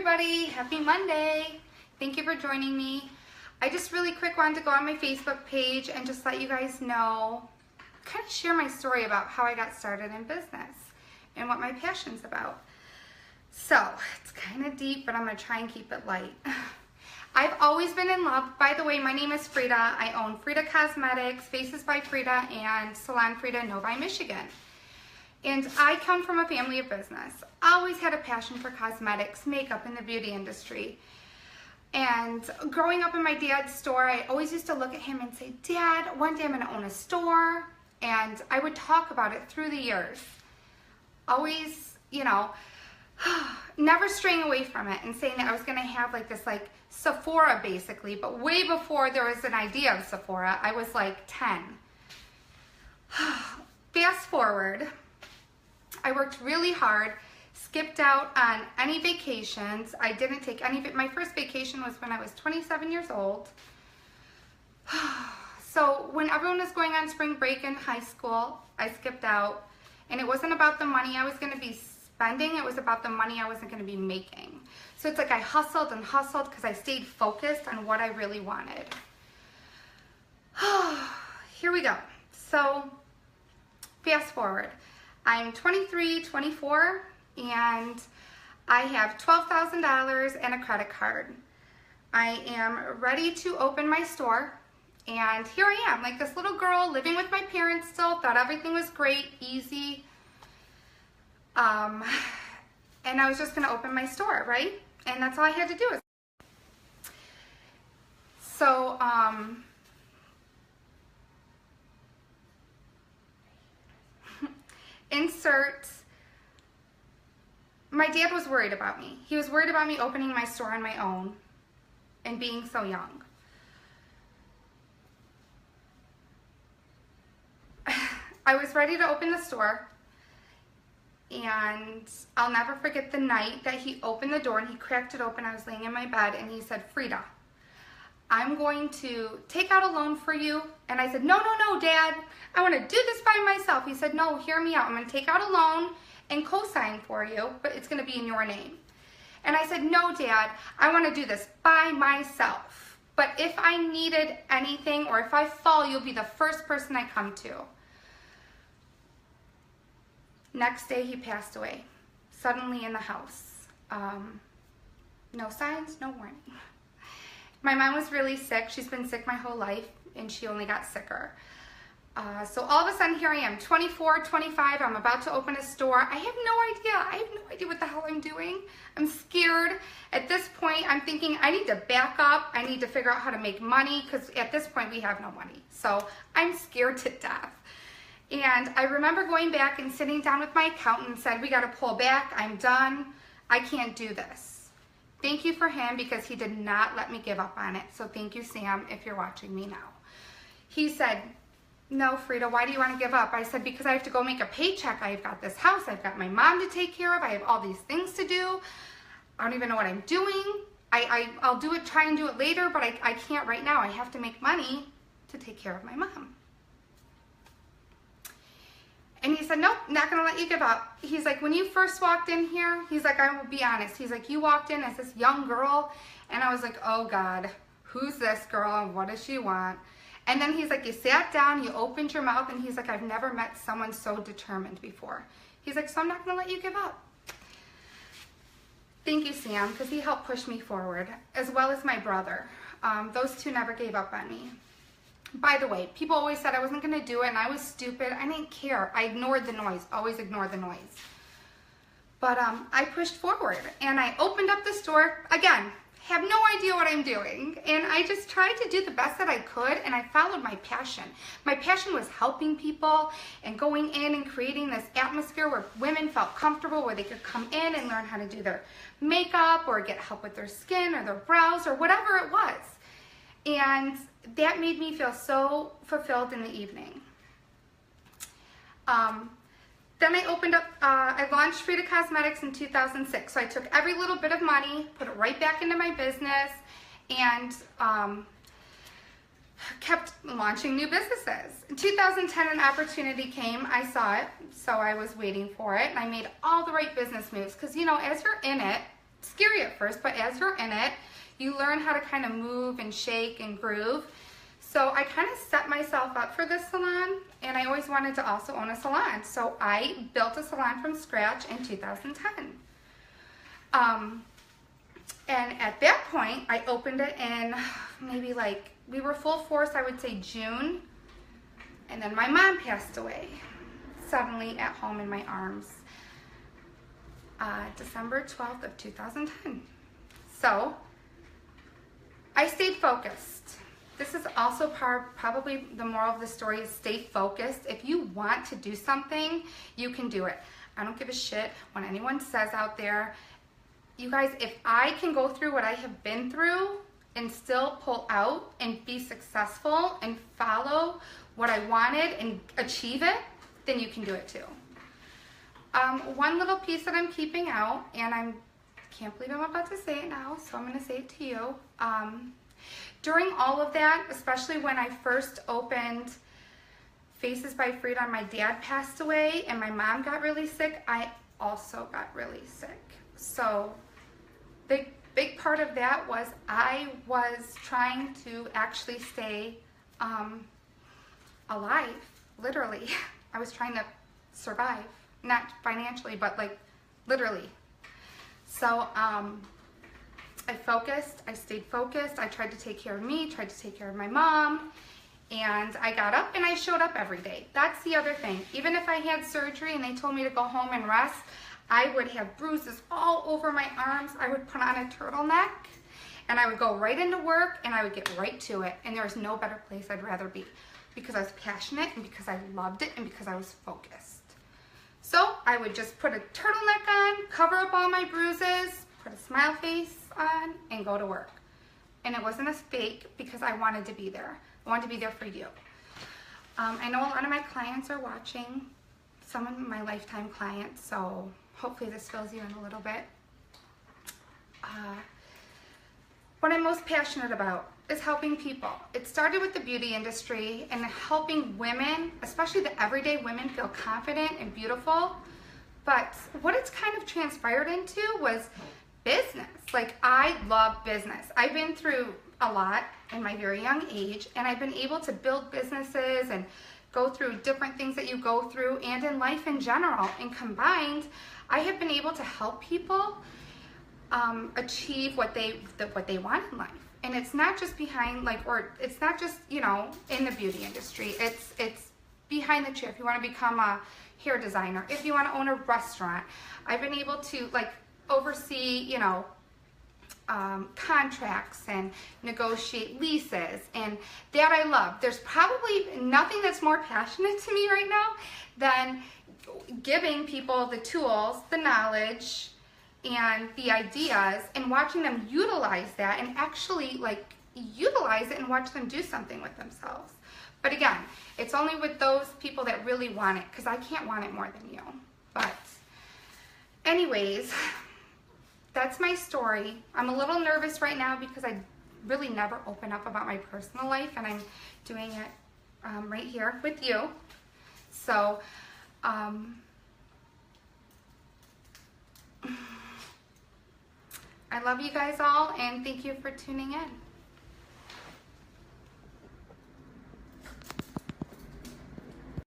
everybody, happy Monday. Thank you for joining me. I just really quick wanted to go on my Facebook page and just let you guys know, kind of share my story about how I got started in business and what my passion's about. So it's kind of deep, but I'm going to try and keep it light. I've always been in love. By the way, my name is Freda. I own FREDA Cosmetics, Faces by Freda, and Salon Freda in Novi, Michigan. And I come from a family of business. Always had a passion for cosmetics, makeup, and the beauty industry. And growing up in my dad's store, I always used to look at him and say, Dad, one day I'm going to own a store. And I would talk about it through the years. Always, you know, never straying away from it and saying that I was going to have like this like Sephora basically. But way before there was an idea of Sephora, I was like 10. Fast forward. I worked really hard, skipped out on any vacations. I didn't take any. My first vacation was when I was 27 years old. So when everyone was going on spring break in high school, I skipped out. And it wasn't about the money I was going to be spending. It was about the money I wasn't going to be making. So it's like I hustled and hustled because I stayed focused on what I really wanted. Here we go. So fast forward. I'm 23, 24, and I have $12,000 and a credit card. I am ready to open my store, and here I am, like this little girl living with my parents still, thought everything was great, easy, and I was just going to open my store, right? And that's all I had to do. So, insert, my dad was worried about me. He was worried about me opening my store on my own and being so young. I was ready to open the store, and I'll never forget the night that he opened the door and he cracked it open. I was laying in my bed and he said, Freda, I'm going to take out a loan for you. And I said, no, Dad, I want to do this by myself. He said, no, hear me out. I'm going to take out a loan and co-sign for you, but it's going to be in your name. And I said, no, Dad, I want to do this by myself. But if I needed anything or if I fall, you'll be the first person I come to. Next day, he passed away, suddenly in the house. No signs, no warning. My mom was really sick. She's been sick my whole life, and she only got sicker. So all of a sudden, here I am, 24, 25. I'm about to open a store. I have no idea. I have no idea what the hell I'm doing. I'm scared. At this point, I'm thinking I need to back up. I need to figure out how to make money, because at this point, we have no money. So I'm scared to death. And I remember going back and sitting down with my accountant and said, we got to pull back. I'm done. I can't do this. Thank you for him, because he did not let me give up on it. So thank you, Sam, if you're watching me now. He said, no, Freda, why do you want to give up? I said, because I have to go make a paycheck. I've got this house. I've got my mom to take care of. I have all these things to do. I don't even know what I'm doing. I'll do it, try and do it later, but I can't right now. I have to make money to take care of my mom. And he said, nope, not going to let you give up. He's like, when you first walked in here, he's like, I will be honest. He's like, you walked in as this young girl. And I was like, oh God, who's this girl and what does she want? And then he's like, you sat down, you opened your mouth, and he's like, I've never met someone so determined before. He's like, so I'm not going to let you give up. Thank you, Sam, because he helped push me forward, as well as my brother. Those two never gave up on me. By the way, people always said I wasn't going to do it, and I was stupid. I didn't care. I ignored the noise. Always ignore the noise. But I pushed forward, and I opened up the store. Again, have no idea what I'm doing, and I just tried to do the best that I could, and I followed my passion. My passion was helping people and going in and creating this atmosphere where women felt comfortable, where they could come in and learn how to do their makeup or get help with their skin or their brows or whatever it was. And that made me feel so fulfilled in the evening. Then I opened up, I launched FREDA Cosmetics in 2006. So I took every little bit of money, put it right back into my business, and kept launching new businesses. In 2010, an opportunity came. I saw it, so I was waiting for it, and I made all the right business moves. Because, you know, as you're in it, scary at first, but as you're in it, you learn how to kind of move and shake and groove. So I kind of set myself up for this salon, and I always wanted to also own a salon. So I built a salon from scratch in 2010. And at that point, I opened it in maybe like, we were full force, I would say June. And then my mom passed away suddenly at home in my arms, December 12th of 2010. So I stayed focused. This is also probably the moral of the story is stay focused. If you want to do something, you can do it. I don't give a shit what anyone says out there. You guys, if I can go through what I have been through and still pull out and be successful and follow what I wanted and achieve it, then you can do it too. One little piece that I'm keeping out, and I can't believe I'm about to say it now, so I'm going to say it to you. During all of that, especially when I first opened Faces by Freda and my dad passed away and my mom got really sick, I also got really sick. So big part of that was I was trying to actually stay alive, literally. I was trying to survive, not financially, but like literally. So I focused, I stayed focused, I tried to take care of me, tried to take care of my mom, and I got up and I showed up every day. That's the other thing. Even if I had surgery and they told me to go home and rest, I would have bruises all over my arms. I would put on a turtleneck and I would go right into work and I would get right to it. And there's no better place I'd rather be because I was passionate and because I loved it and because I was focused. So I would just put a turtleneck on, cover up all my bruises, put a smile face on, and go to work. And it wasn't a fake because I wanted to be there. I wanted to be there for you. I know a lot of my clients are watching, some of my lifetime clients, so hopefully this fills you in a little bit. What I'm most passionate about is helping people. It started with the beauty industry and helping women, especially the everyday women, feel confident and beautiful. But what it's kind of transpired into was business. Like, I love business. I've been through a lot in my very young age, and I've been able to build businesses and go through different things that you go through and in life in general. And combined, I have been able to help people achieve what they want in life. And it's not just behind, like, or it's not just, you know, in the beauty industry. It's behind the chair. If you want to become a hair designer, if you want to own a restaurant, I've been able to, like, oversee, you know, contracts and negotiate leases, and that I love. There's probably nothing that's more passionate to me right now than giving people the tools, the knowledge, and the ideas, and watching them utilize that and actually like utilize it and watch them do something with themselves. But again, it's only with those people that really want it, because I can't want it more than you. But anyways, that's my story. I'm a little nervous right now because I really never open up about my personal life, and I'm doing it right here with you. So I love you guys all, and thank you for tuning in.